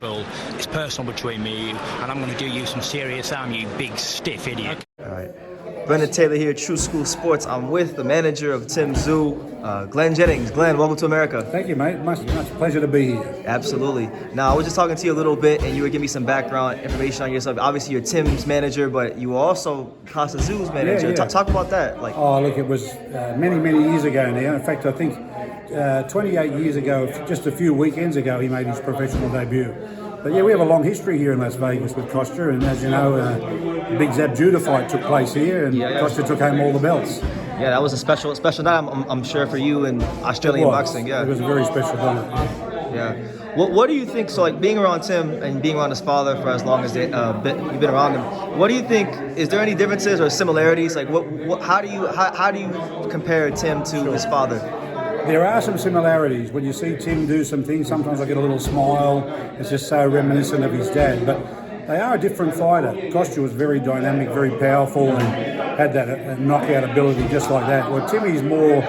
Well, it's personal between me and you, and I'm going to do you some serious harm, you big stiff idiot. All right. Brendan Taylor here, True School Sports. I'm with the manager of Tim Tyszu, Glen Jennings. Glen, welcome to America. Thank you, mate. Much pleasure to be here. Absolutely. Now, I was just talking to you a little bit, and you were giving me some background information on yourself. Obviously, you're Tim's manager, but you were also Kosta Tyszu's manager. Yeah. Talk about that. Oh, look, it was many years ago now. In fact, I think 28 years ago, just a few weekends ago, he made his professional debut. But yeah, we have a long history here in Las Vegas with Kostya, and as you know, the big Zab Judah fight took place here, and Kostya took home all the belts. Yeah, that was a special night, I'm sure, for you in Australian boxing. Yeah, it was a very special night. Yeah. What do you think? So, like, being around Tim and being around his father for as long as you've been around him, what do you think? Is there any differences or similarities? Like, how do you compare Tim to his father? There are some similarities. When you see Tim do some things, sometimes I get a little smile. It's just so reminiscent of his dad. But they are a different fighter. Kostya was very dynamic, very powerful, and had that knockout ability just like that. Well, Timmy's more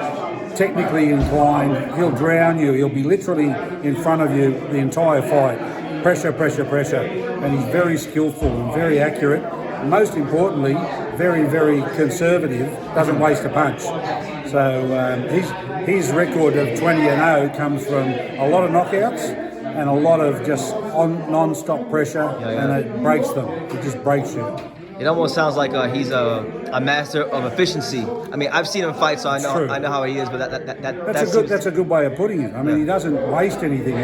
technically inclined. He'll drown you. He'll be literally in front of you the entire fight. Pressure. And he's very skillful and very accurate. Most importantly, very conservative. Doesn't waste a punch. So his record of 20-0 comes from a lot of knockouts and a lot of just non-stop pressure, and it breaks them. It just breaks you. It almost sounds like he's a master of efficiency. I mean, I've seen him fight, so I know how he is. But that's a good way of putting it. I mean, he doesn't waste anything.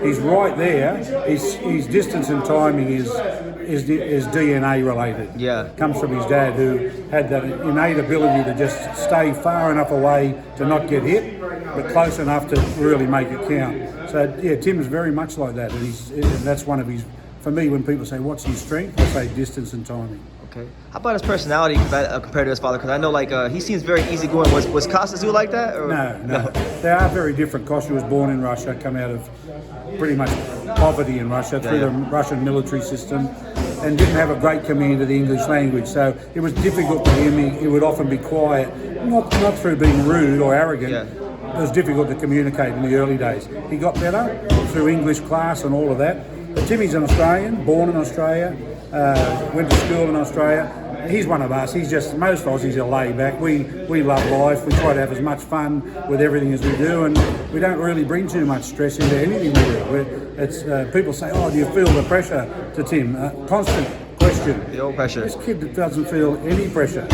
He's right there. His distance and timing is DNA related. Yeah, comes from his dad, who had that innate ability to just stay far enough away to not get hit, but close enough to really make it count. So yeah, Tim's very much like that, and that's one of his. For me, when people say what's his strength, I say distance and timing. Okay. How about his personality compared to his father? Because I know, he seems very easygoing. Was Kosta Tyszu like that? Or? No. They are very different. Kostya was born in Russia, come out of pretty much poverty in Russia through the Russian military system, and didn't have a great command of the English language. So it was difficult for him. He would often be quiet, not through being rude or arrogant. Yeah. It was difficult to communicate in the early days. He got better through English class and all of that. But Timmy's an Australian, born in Australia, went to school in Australia. He's one of us. He's just, most Aussies are laid back. We love life. We try to have as much fun with everything as we do, and we don't really bring too much stress into anything we do. People say, oh, do you feel the pressure to Tim? Constant question. The old pressure. This kid doesn't feel any pressure.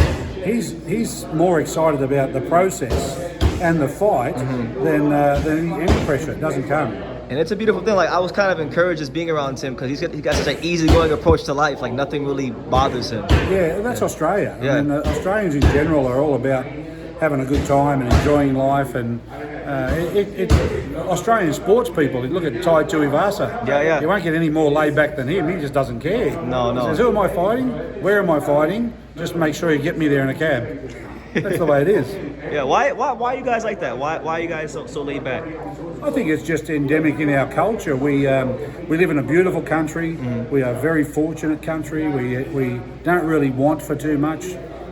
He's more excited about the process and the fight than any pressure. It doesn't come. And it's a beautiful thing. I was kind of encouraged just being around Tim because he got such an easygoing approach to life. Nothing really bothers him. Yeah, that's Australia. Yeah. I mean, Australians in general are all about having a good time and enjoying life. And Australian sports people, look at Tszyu. Yeah. You won't get any more laid back than him. He just doesn't care. No. He says, who am I fighting? Where am I fighting? Just make sure you get me there in a cab. That's the way it is. Yeah, why are you guys like that? Why are you guys so laid back? I think it's just endemic in our culture. We live in a beautiful country. We are a very fortunate country. We don't really want for too much.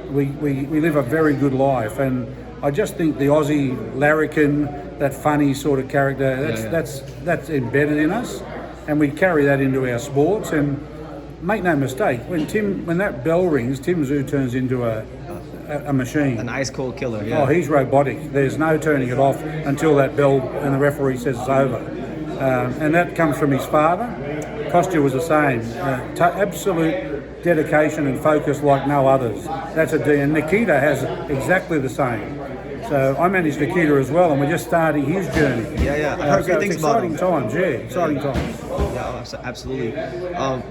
We live a very good life, and I just think the Aussie larrikin, that funny sort of character, that's embedded in us, and we carry that into our sports. And make no mistake, when that bell rings, Tim Tszyu turns into a machine. An ice cold killer, yeah. Oh, he's robotic. There's no turning it off until that bell and the referee says it's over. And that comes from his father. Kostya was the same. Absolute dedication and focus like no others. That's and Nikita has exactly the same. So I managed Nikita as well, and we're just starting his journey. Yeah. I heard great things about him. Exciting times. Yeah, absolutely.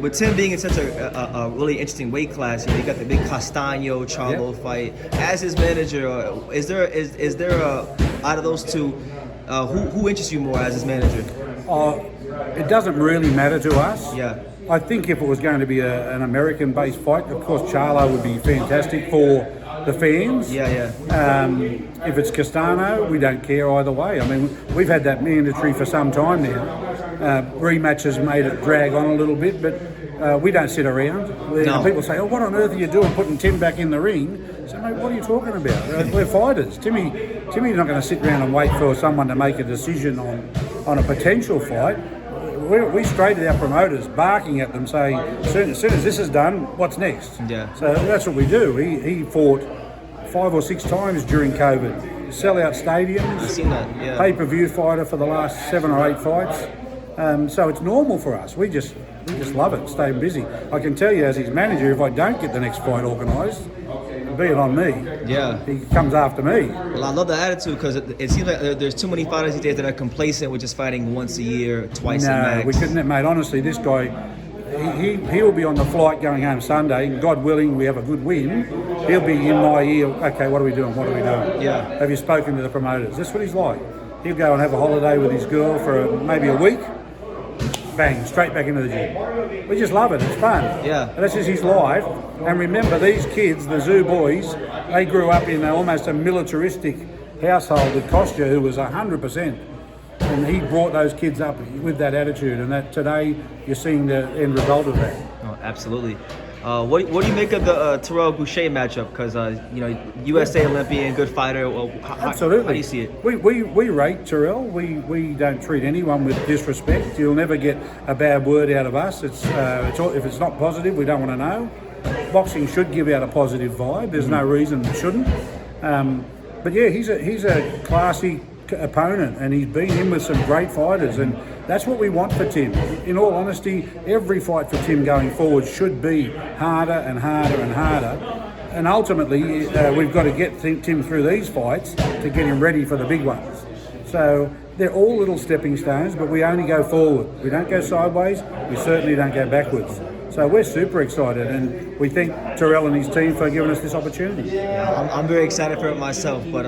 With Tim being in such a really interesting weight class, you got the big Castaño Charlo fight. As his manager, is there out of those two, who interests you more as his manager? It doesn't really matter to us. Yeah. I think if it was going to be an American-based fight, of course Charlo would be fantastic for the fans. Yeah. If it's Castano, we don't care either way. I mean, we've had that mandatory for some time now. Rematches made it drag on a little bit, but we don't sit around. People say, oh, what on earth are you doing putting Tim back in the ring? So, mate, what are you talking about? We're fighters. Timmy's not going to sit around and wait for someone to make a decision on a potential fight. we straightened our promoters, barking at them, saying, as soon as this is done, what's next? Yeah. So that's what we do. He fought 5 or 6 times during COVID. Sell-out stadiums. I've seen that, yeah. Pay-per-view fighter for the last 7 or 8 fights. So it's normal for us. We just love it, stay busy. I can tell you as his manager, if I don't get the next fight organised, be it on me. Yeah. He comes after me. Well, I love the attitude because it seems like there's too many fighters these days that are complacent with just fighting once a year, twice a max. No, we couldn't, mate. Honestly, this guy, he will be on the flight going home Sunday. And God willing, we have a good win. He'll be in my ear. Okay, what are we doing? What are we doing? Yeah. Have you spoken to the promoters? That's what he's like. He'll go and have a holiday with his girl for maybe a week. Bang, straight back into the gym. We just love it. It's fun. Yeah. And that's just his life. And remember, these kids, the Tszyu boys, they grew up in almost a militaristic household with Kostya, who was 100%. And he brought those kids up with that attitude. And that today, you're seeing the end result of that. Oh, absolutely. What do you make of the Terrell Boucher matchup? Because USA Olympian, good fighter. Well, absolutely. How do you see it? We rate Terrell. We don't treat anyone with disrespect. You'll never get a bad word out of us. If it's not positive, we don't want to know. Boxing should give out a positive vibe. There's no reason it shouldn't. But yeah, he's a classy opponent, and he's been in with some great fighters, and that's what we want for Tim. In all honesty, every fight for Tim going forward should be harder and harder and harder, and ultimately we've got to get Tim through these fights to get him ready for the big ones. So they're all little stepping stones, but we only go forward. We don't go sideways, we certainly don't go backwards. So we're super excited, and we thank Terrell and his team for giving us this opportunity. Yeah, I'm very excited for it myself. But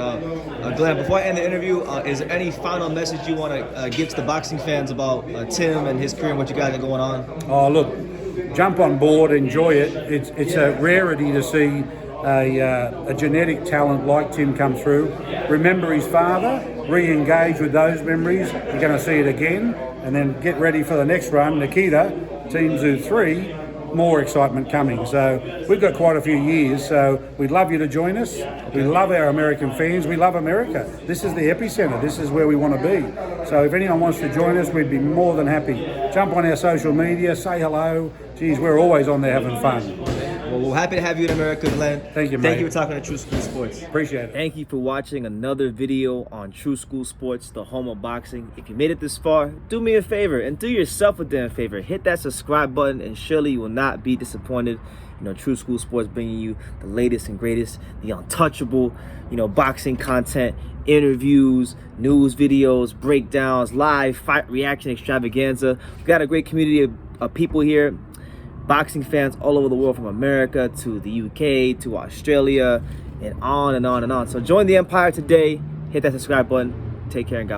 Glenn, before I end the interview, is there any final message you want to give to the boxing fans about Tim and his career and what you guys got going on? Oh, look, jump on board, enjoy it. It's a rarity to see a genetic talent like Tim come through. Remember his father, re-engage with those memories. You're going to see it again, and then get ready for the next run. Nikita, Team Tszyu 3, more excitement coming. So we've got quite a few years, so we'd love you to join us. We love our American fans. We love America. This is the epicenter. This is where we want to be. So if anyone wants to join us, we'd be more than happy. Jump on our social media, say hello. Geez, we're always on there having fun. Well, we're happy to have you in America, Glenn. Thank you, mate. Thank you for talking to Tszyu School Sports. Appreciate it. Thank you for watching another video on Tszyu School Sports, the home of boxing. If you made it this far, do me a favor and do yourself a damn favor. Hit that subscribe button, and surely you will not be disappointed. Tszyu School Sports bringing you the latest and greatest, the untouchable, boxing content, interviews, news videos, breakdowns, live fight reaction extravaganza. We've got a great community of people here. Boxing fans all over the world, from America to the UK to Australia, and on and on and on. So join the empire today. Hit that subscribe button. Take care and God bless.